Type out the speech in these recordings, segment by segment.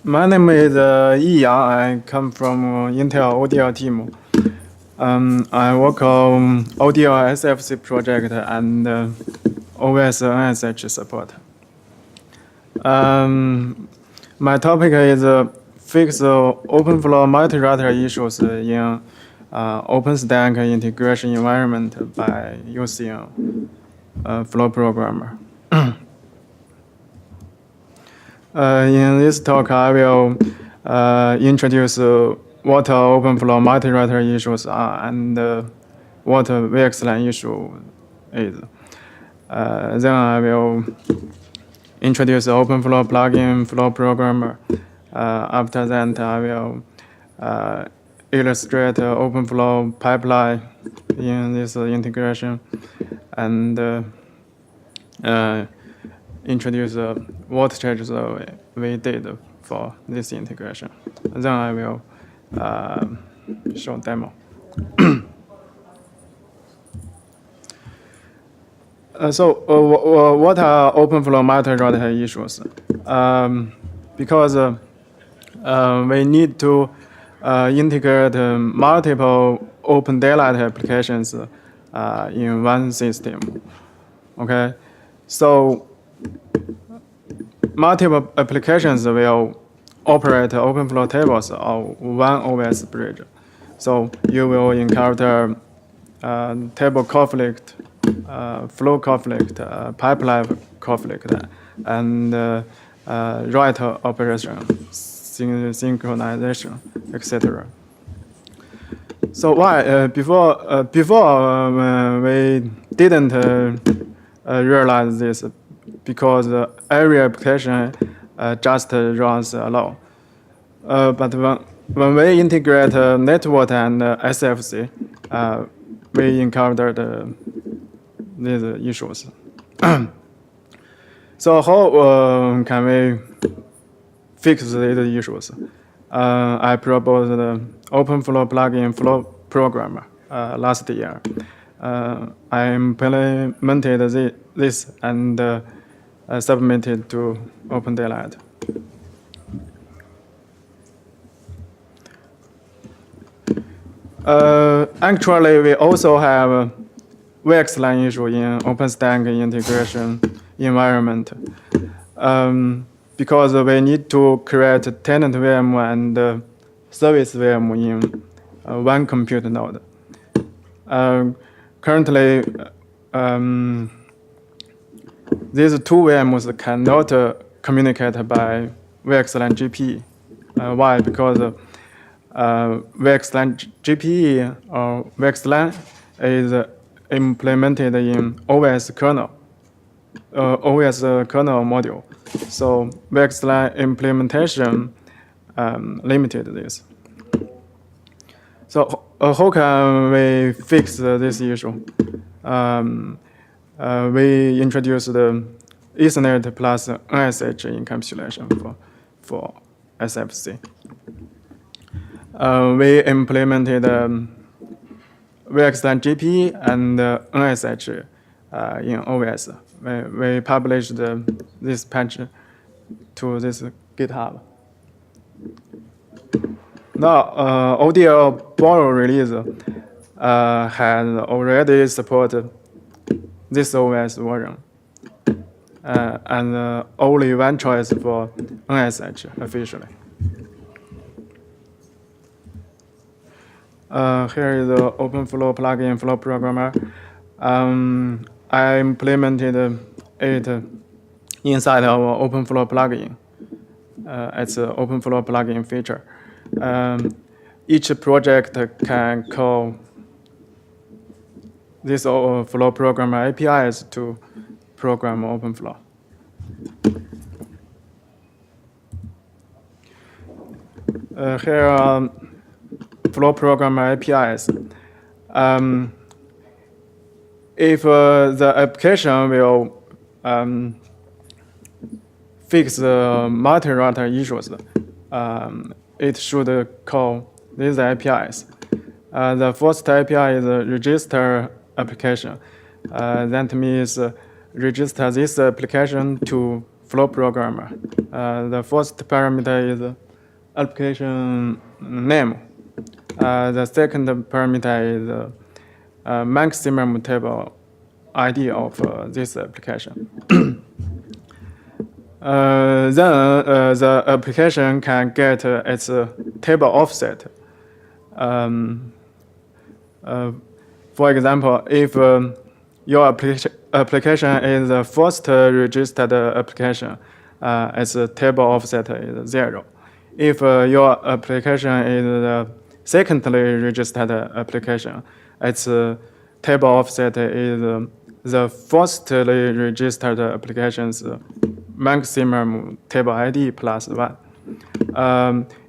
My name is Yi Yang. I come from Intel ODL team. I work on ODL SFC project and OVSDB support. My topic is fix Openflow Multiwriter issues in Openstack integration environment by using Flow programmer. In this talk, I will introduce what Openflow Multiwriter issues are and what VxLAN issue is. Then I will introduce Openflow plugin Flow programmer. After that, I will illustrate Openflow pipeline in this integration and introduce what changes we did for this integration. Then I will show demo. What are Openflow Multiwriter issues? Because we need to integrate multiple OpenDaylight applications in one system. Okay, so multiple applications will operate Openflow tables on one OS bridge. So you will encounter table conflict, flow conflict, pipeline conflict, and write operation, synchronization, etc. So why before we didn't realize this? Because every application just runs alone. But when we integrate network and SFC, we encountered these issues. So how can we fix these issues? I proposed the Openflow plugin Flow programmer last year. I implemented this and submitted to OpenDaylight. Actually, we also have VxLAN issue in OpenStack integration environment because we need to create tenant VM and service VM in one compute node. Currently, these two VMs cannot communicate by VxLAN-gpe. Why? Because VxLAN-gpe or VxLAN is implemented in OS kernel, OS kernel module. So VxLAN implementation limited this. So how can we fix this issue? We introduced the Ethernet plus NSH encapsulation for SFC. We implemented VxLAN-gpe and NSH in OS. We published this patch to this GitHub. Now, ODL Borrow release has already supported this OS version, and only one choice for NSH officially. Here is the Openflow plugin Flow programmer. I implemented it inside our Openflow plugin. It's an Openflow plugin feature. Each project can call this Flow programmer APIs to program Openflow. Here are Flow programmer APIs. If the application will fix the multi-router issues, it should call these APIs. The first API is a register application. That means register this application to flow programmer. The first parameter is application name. The second parameter is maximum table ID of this application. Then the application can get its table offset. For example, if your application is the first registered application, its table offset is 0. If your application is the secondly registered application, its table offset is the firstly registered application's maximum table ID plus 1.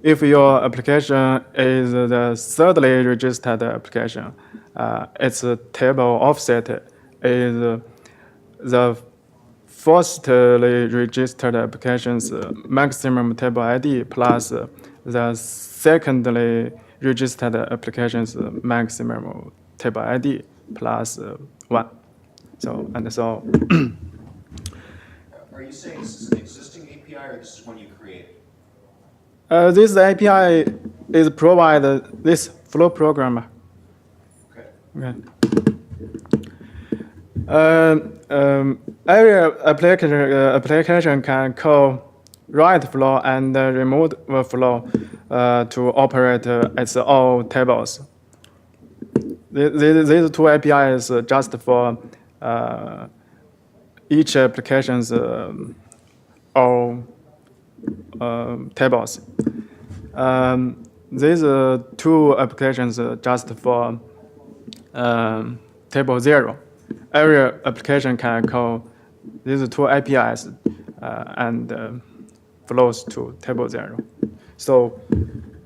If your application is the thirdly registered application, its table offset is the firstly registered application's maximum table ID plus the secondly registered application's maximum table ID plus 1. So, and so. Are you saying this is an existing API or this is one you created? This API is provided this flow programmer. Okay. Every application can call write flow and remove flow to operate its own tables. These two APIs just for each application's own tables. These two applications just for table 0. Every application can call these two APIs and flows to table 0. So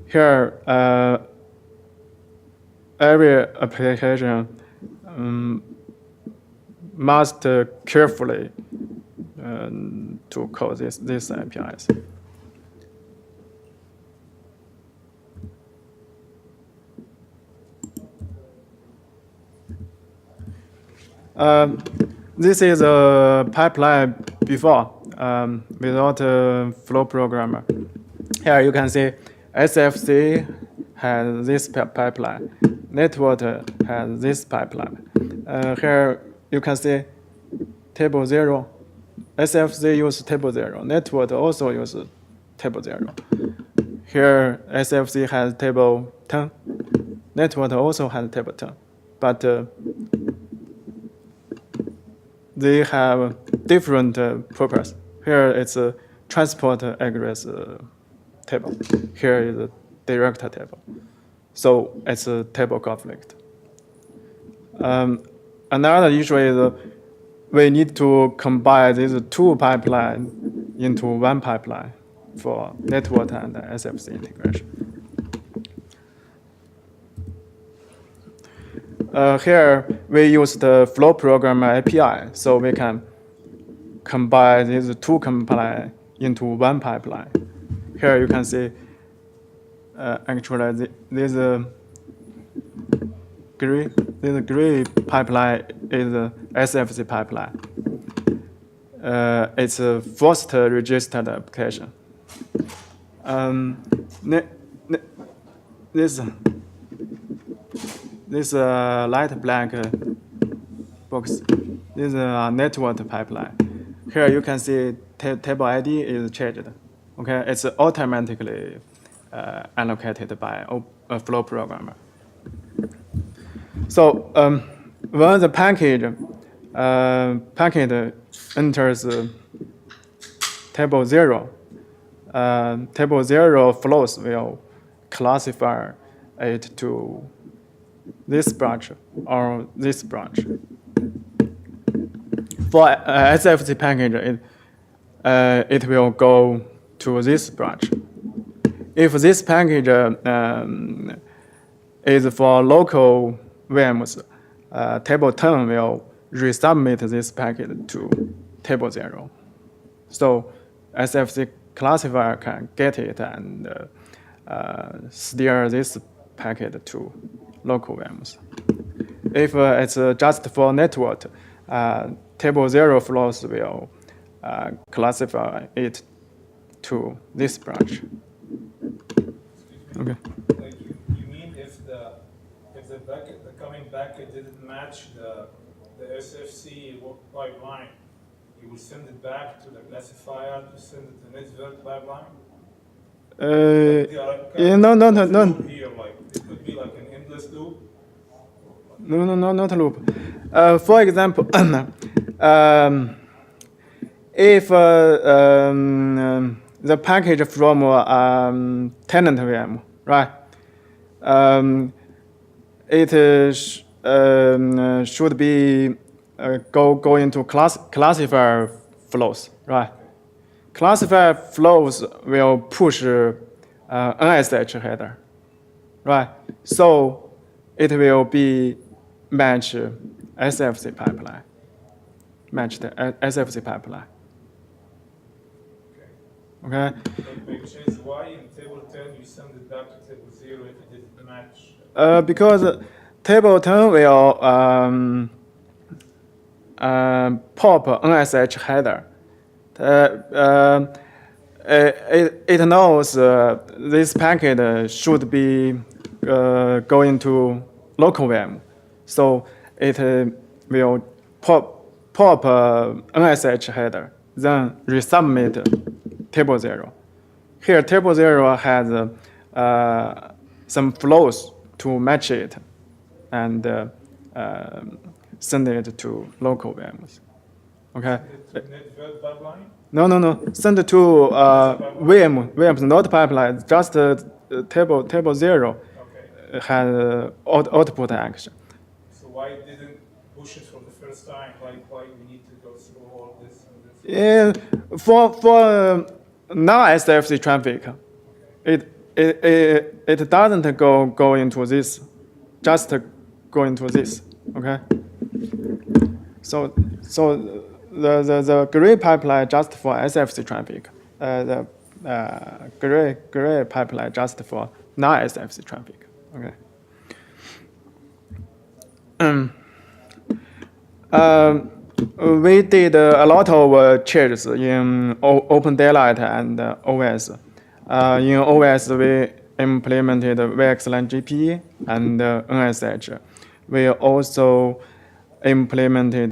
here, every application must carefully to call these APIs. This is a pipeline before, without a flow programmer. Here you can see SFC has this pipeline. Network has this pipeline. Here you can see table 0. SFC uses table 0. Network also uses table 0. Here SFC has table 10. Network also has table 10. But they have different purpose. Here it's a transport address table. Here is a direct table. So it's a table conflict. Another issue is we need to combine these two pipelines into one pipeline for network and SFC integration. Here we use the flow programmer API, so we can combine these two pipelines into one pipeline. Here you can see actually this gray pipeline is the SFC pipeline. It's a first registered application. This light black box, this is a network pipeline. Here you can see table ID is changed. Okay, it's automatically allocated by a flow programmer. So when the package enters table 0, table 0 flows will classify it to this branch or this branch. For SFC package, it will go to this branch. If this package is for local VMs, table 10 will resubmit this packet to table 0. So SFC classifier can get it and steer this packet to local VMs. If it's just for network, table 0 flows will classify it to this branch. Okay. Like you mean if the bucket, the coming bucket didn't match the SFC pipeline, you will send it back to the classifier to send it to NetVert pipeline? Yeah, no. Here, like it could be like an endless loop. No, not a loop. For example, if the package from tenant VM, right? It is, should be go into classifier flows, right? Classifier flows will push NSH header, right? So it will be match SFC pipeline, match the SFC pipeline. Okay. But big change why in table 10 you send it back to table 0 if it didn't match? Because table 10 will pop NSH header. It knows this packet should be going to local VM, so it will pop NSH header, then resubmit table 0. Here, table 0 has some flows to match it and send it to local VMs. Okay. NetVert pipeline? No. Send it to VMs, not pipeline. Just table 0 Okay. has output action. So why it didn't push it from the first time? Why we need to go through all this and this? Yeah, for non-SFC traffic, it doesn't go into this, just go into this. Okay. So the gray pipeline just for SFC traffic, the gray pipeline just for non-SFC traffic. Okay. We did a lot of changes in OpenDaylight and OS. In OS, we implemented VxLAN-gpe and NSH. We also implemented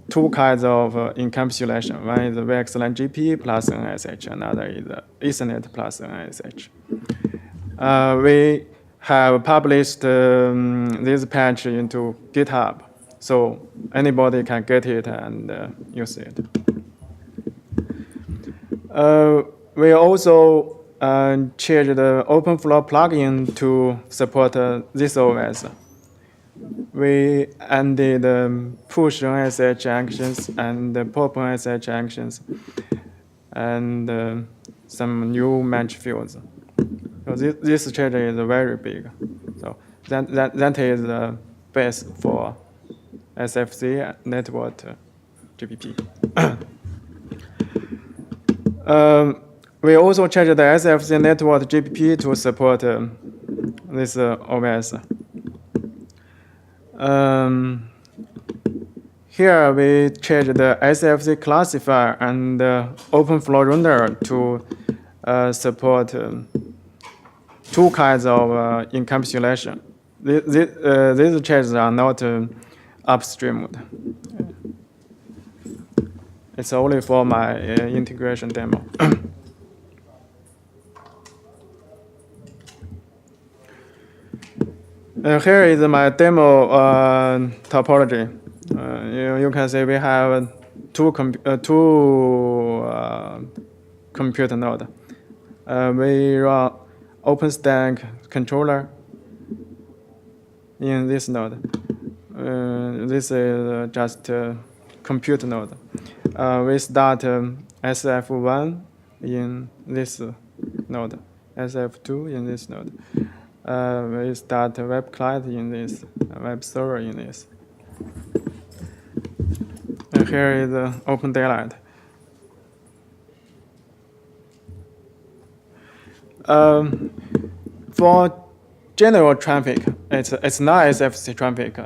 two kinds of encapsulation. One is VxLAN-gpe plus NSH, another is Ethernet plus NSH. We have published this patch into GitHub, so anybody can get it and use it. We also changed the Openflow plugin to support this OS. We ended push NSH actions and pop NSH actions and some new match fields. So this change is very big. So that is the base for SFC network GPP. We also changed the SFC network GPP to support this OS. Here we changed the SFC classifier and Openflow renderer to support two kinds of encapsulation. These changes are not upstreamed. It's only for my integration demo. Here is my demo topology. You can see we have two compute nodes. We run Openstack controller in this node. This is just compute node. We start SF1 in this node, SF2 in this node. We start web client in this, web server in this. And here is OpenDaylight. For general traffic, it's not SFC traffic.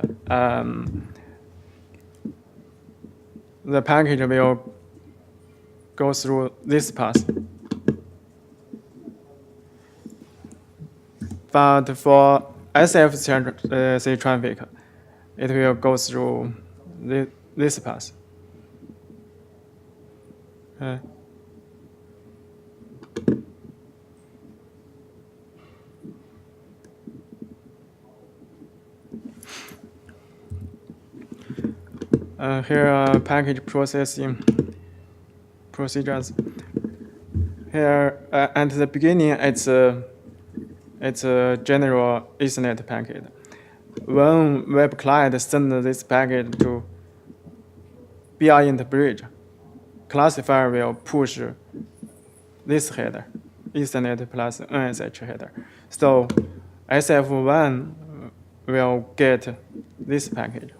The package will go through this path. But for SFC traffic, it will go through this path. Okay. Here are package processing procedures. Here at the beginning, it's a general Ethernet packet. When web client sends this packet to BRINT bridge, classifier will push this header, Ethernet plus NSH header. So SF1 will get this package,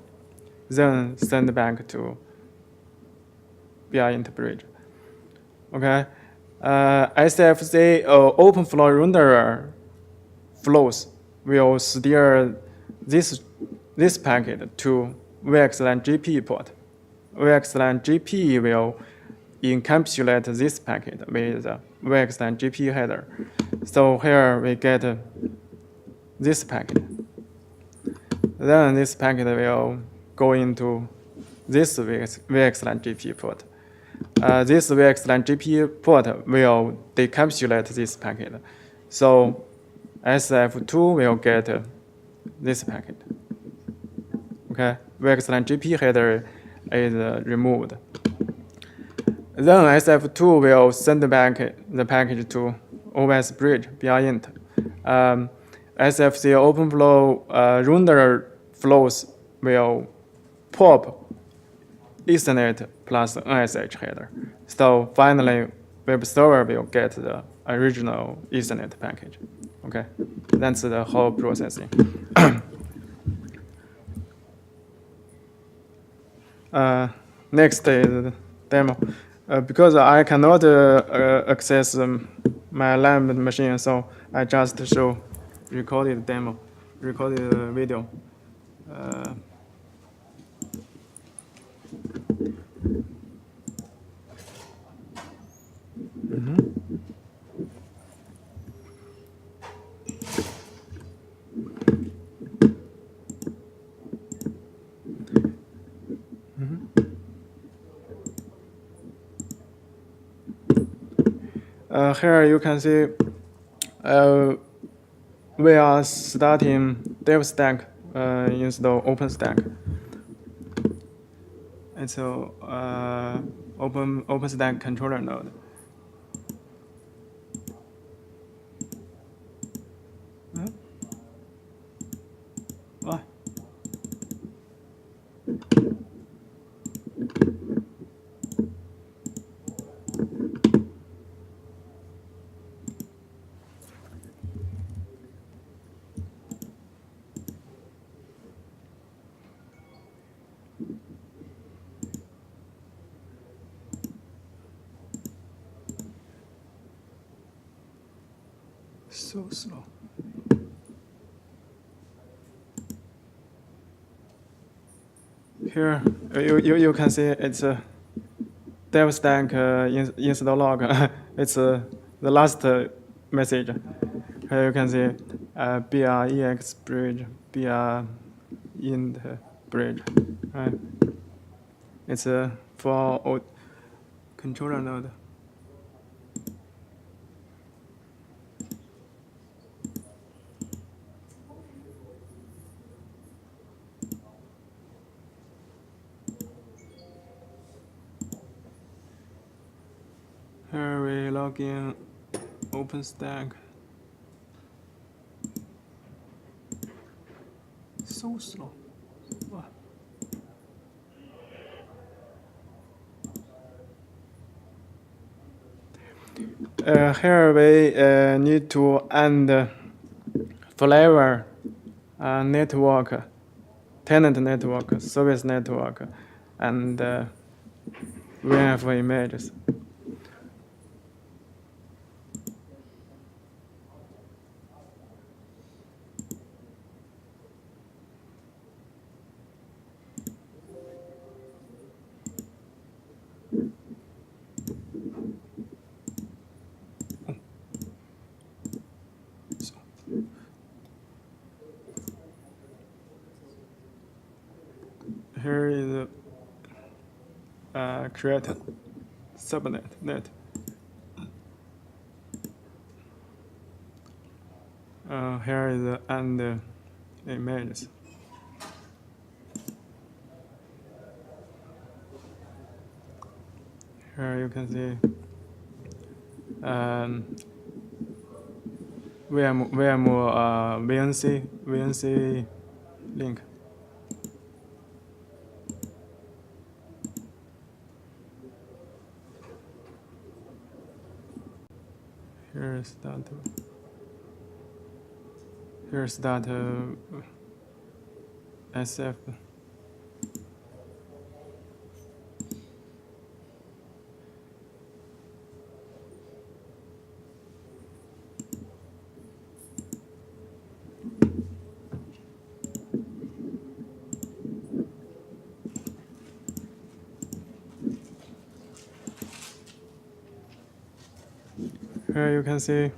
then send back to BRINT bridge. Okay, SFC Openflow renderer flows will steer this packet to VxLAN-gpe port. VxLAN-gpe will encapsulate this packet with the VxLAN-gpe header. So here we get this packet. Then this packet will go into this VxLAN-gpe port. This VxLAN-gpe port will decapsulate this packet. So SF2 will get this packet. Okay, VxLAN-gpe header is removed. Then SF2 will send back the package to OS bridge BRINT. SFC Openflow renderer flows will pop Ethernet plus NSH header. So finally, web server will get the original Ethernet package. Okay, that's the whole processing. Next is demo. Because I cannot access my LAN machine, so I just show recorded demo, recorded video. Here you can see we are starting DevStack install OpenStack. It's a OpenStack controller node. What? So slow. Here you can see it's a DevStack install log. It's the last message. Here you can see BREX bridge, BRINT bridge. Right. It's for controller node. Here we log in OpenStack. So slow. Wow. Here we need to add flavor network, tenant network, service network, and VNF images. here is create subnet net. Here is the end images. Here you can see VNC link. Here's that SF. Here you can see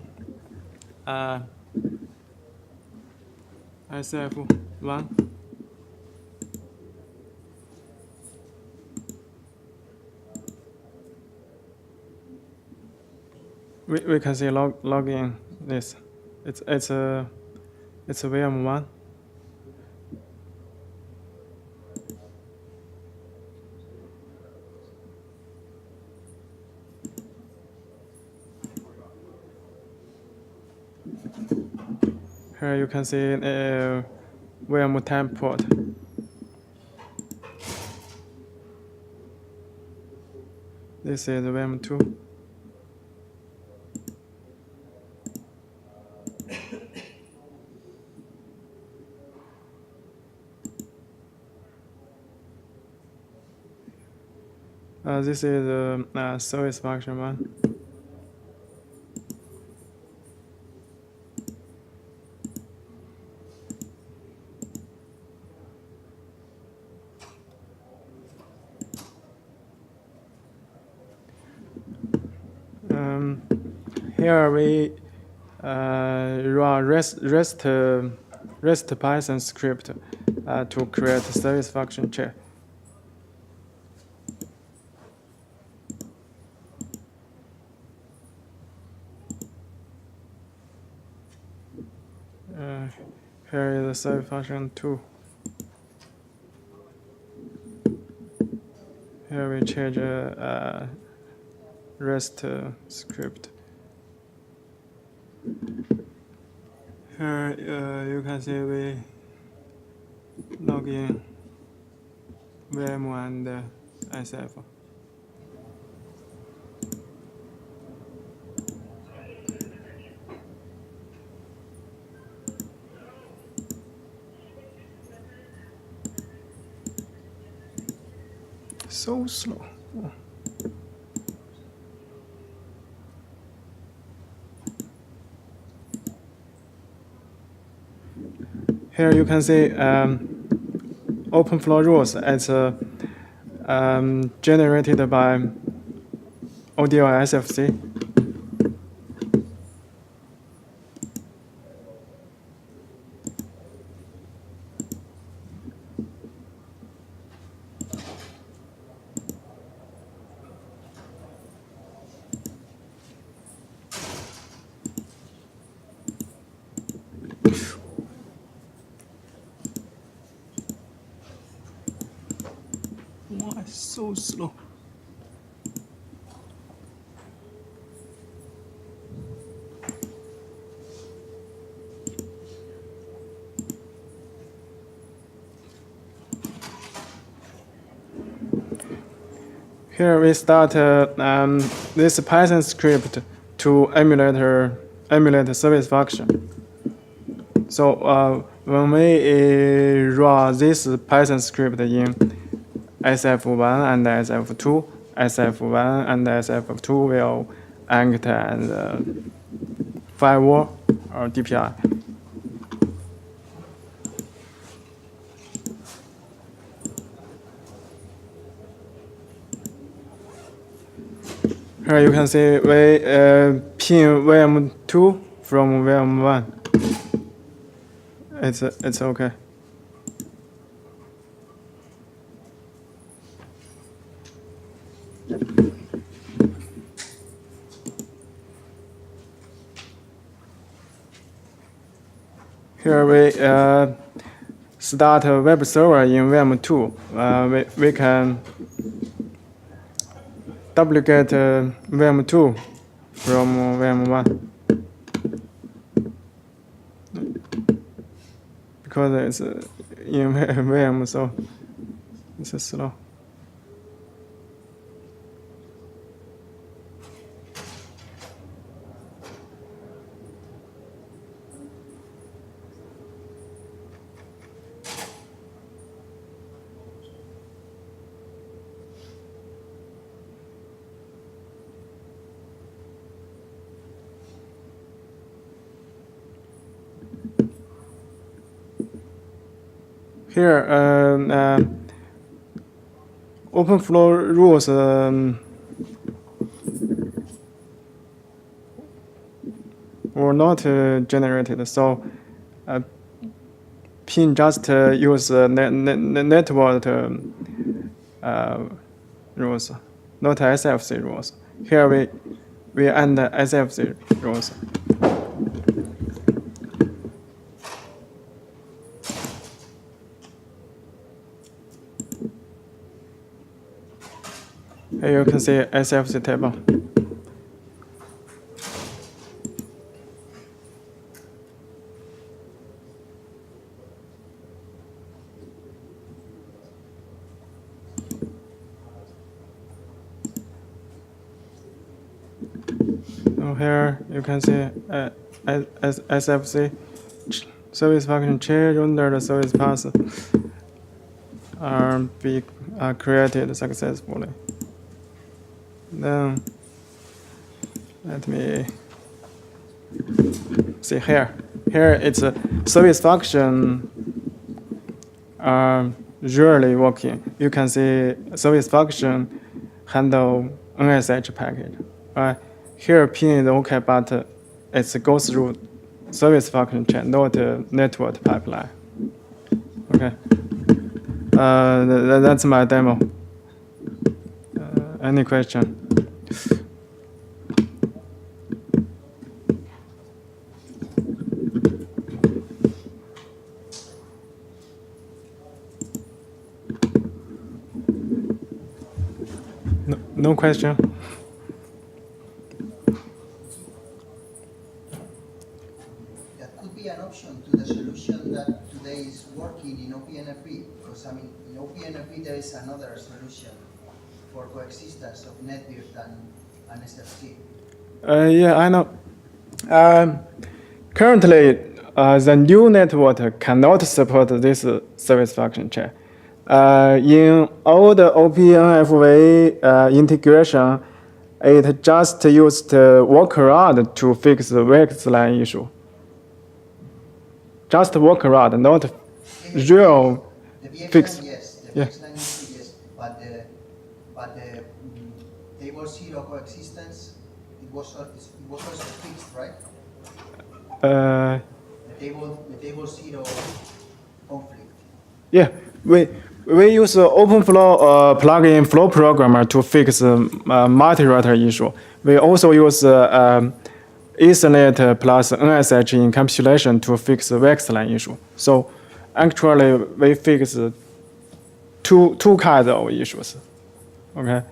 SF1. We can see login this. It's a VM1. Here you can see VM temp port. This is VM2. This is the service function one. Here we run REST Python script to create service function check. Here is the service function 2. Here we change REST script. Here you can see we log in VM and SF. So slow. Oh. Here you can see Openflow rules. It's generated by ODL SFC. Why so slow? Here we start this Python script to emulate service function. So when we run this Python script in SF1 and SF2, SF1 and SF2 will act as firewall or DPI. Here you can see we pin VM2 from VM1. It's okay. Here we start a web server in VM2. We can duplicate VM2 from VM1 because it's in VM, so it's slow. Here, Openflow rules were not generated, so pin just use network rules, not SFC rules. Here we add SFC rules. Here you can see SFC table. So here you can see SFC service function change under the service path are created successfully. Then let me see here. Here it's a service function usually working. You can see service function handle NSH package. Here pin is okay, but it goes through service function chain, not network pipeline. Okay. That's my demo. Any question? No question. That could be an option to the solution that today is working in OpenFV, because I mean, in OpenFV there is another solution for coexistence of NetBIRD and SFC. Yeah, I know. Currently, the new network cannot support this service function chain. In all the OpenFV integration, it just used workaround to fix the VxLAN issue. Just workaround, not real The VxLAN, fix. yes. The Yeah. VxLAN issue, yes. But the table zero coexistence, it was also fixed, right? The table zero conflict. Yeah, we use Openflow plugin flow programmer to fix multi-router issue. We also use Ethernet plus NSH encapsulation to fix the VXLAN issue. So actually, we fix two kinds of issues. Okay.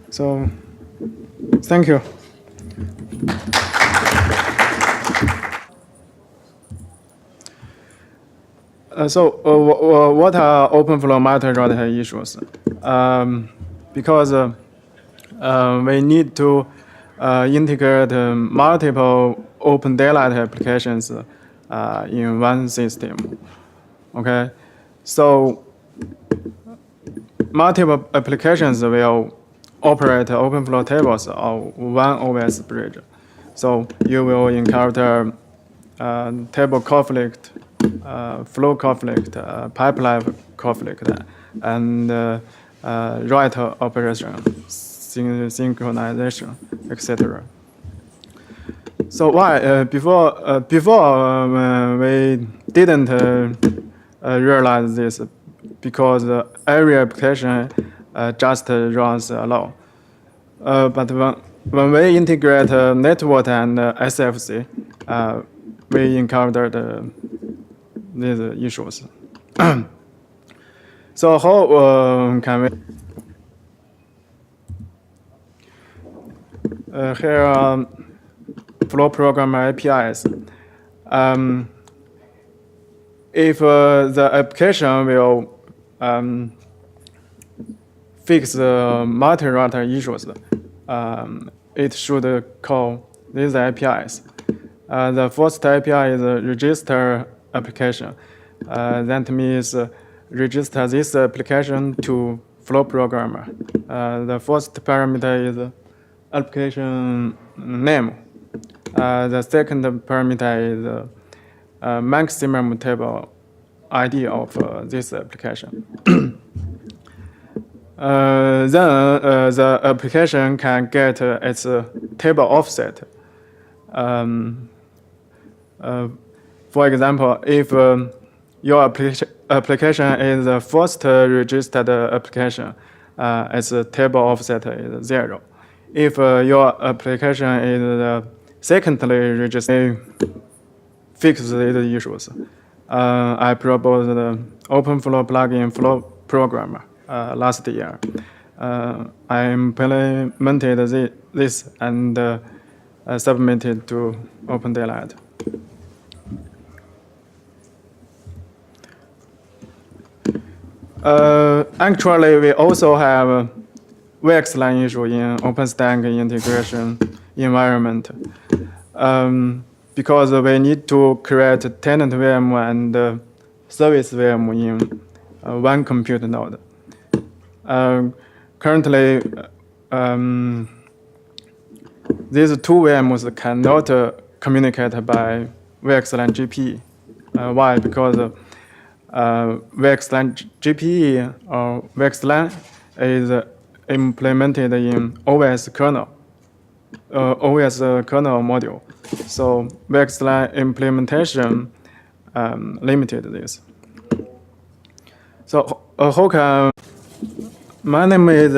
So, thank you. What are Openflow multi-router issues? Because we need to integrate multiple OpenDaylight applications in one system. Okay, so multiple applications will operate Openflow tables on one OS bridge. So you will encounter table conflict, flow conflict, pipeline conflict, and write operation, synchronization, etc. So why before we didn't realize this because every application just runs alone. But when we integrate network and SFC, we encountered these issues. So how can we? Here are flow programmer APIs. If the application will fix the multi-router issues, it should call these APIs. The first API is a register application. That means register this application to flow programmer. The first parameter is application name. The second parameter is maximum table ID of this application. Then the application can get its table offset. For example, if your application is the first registered application, its table offset is 0. If your application is the secondly registered, fix these issues. I proposed the Openflow plugin flow programmer last year. I implemented this and submitted to OpenDaylight. Actually, we also have VxLAN issue in OpenStack integration environment. Because we need to create tenant VM and service VM in one compute node. Currently, these two VMs cannot communicate by VxLAN-gpe. Why? Because VxLAN-gpe or VxLAN is implemented in OS kernel. OS kernel module. So VxLAN implementation limited this. So how can? My name is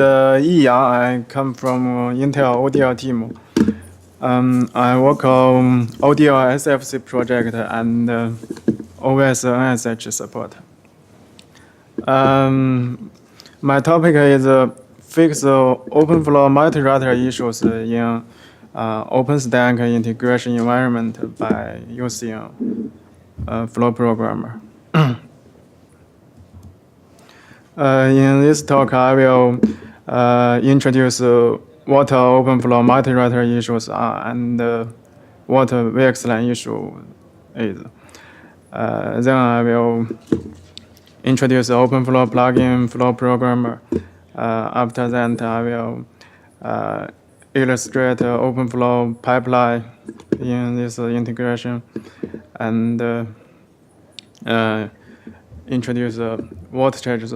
Yi Yang. I come from Intel ODL team. I work on ODL SFC project and OVSDB support. My topic is fix Openflow Multiwriter issues in OpenStack integration environment by using flow programmer. In this talk, I will introduce what Openflow Multiwriter issues are and what VxLAN issue is. Then I will introduce Openflow plugin flow programmer. After that, I will illustrate Openflow pipeline in this integration and introduce what changes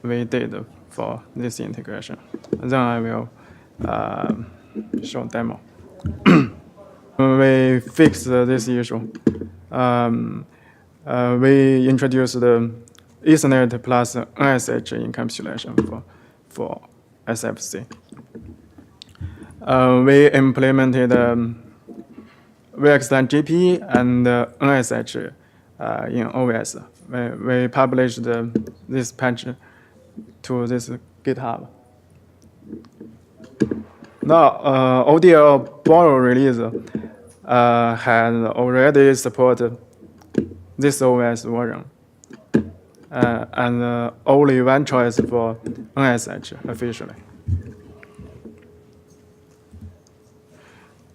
we did for this integration. Then I will show demo. We fixed this issue. We introduced the Ethernet plus NSH encapsulation for SFC. We implemented VxLAN-gpe and NSH in OS. We published this patch to this GitHub. Now, ODL Borrow release has already supported this OS version, and only one choice for NSH officially.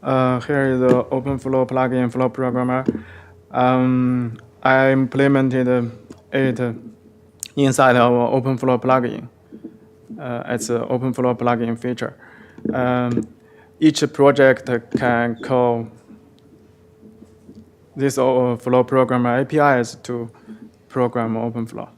Here is the Openflow plugin flow programmer. I implemented it inside our Openflow plugin. It's an Openflow plugin feature. Each project can call this flow programmer APIs to program Openflow.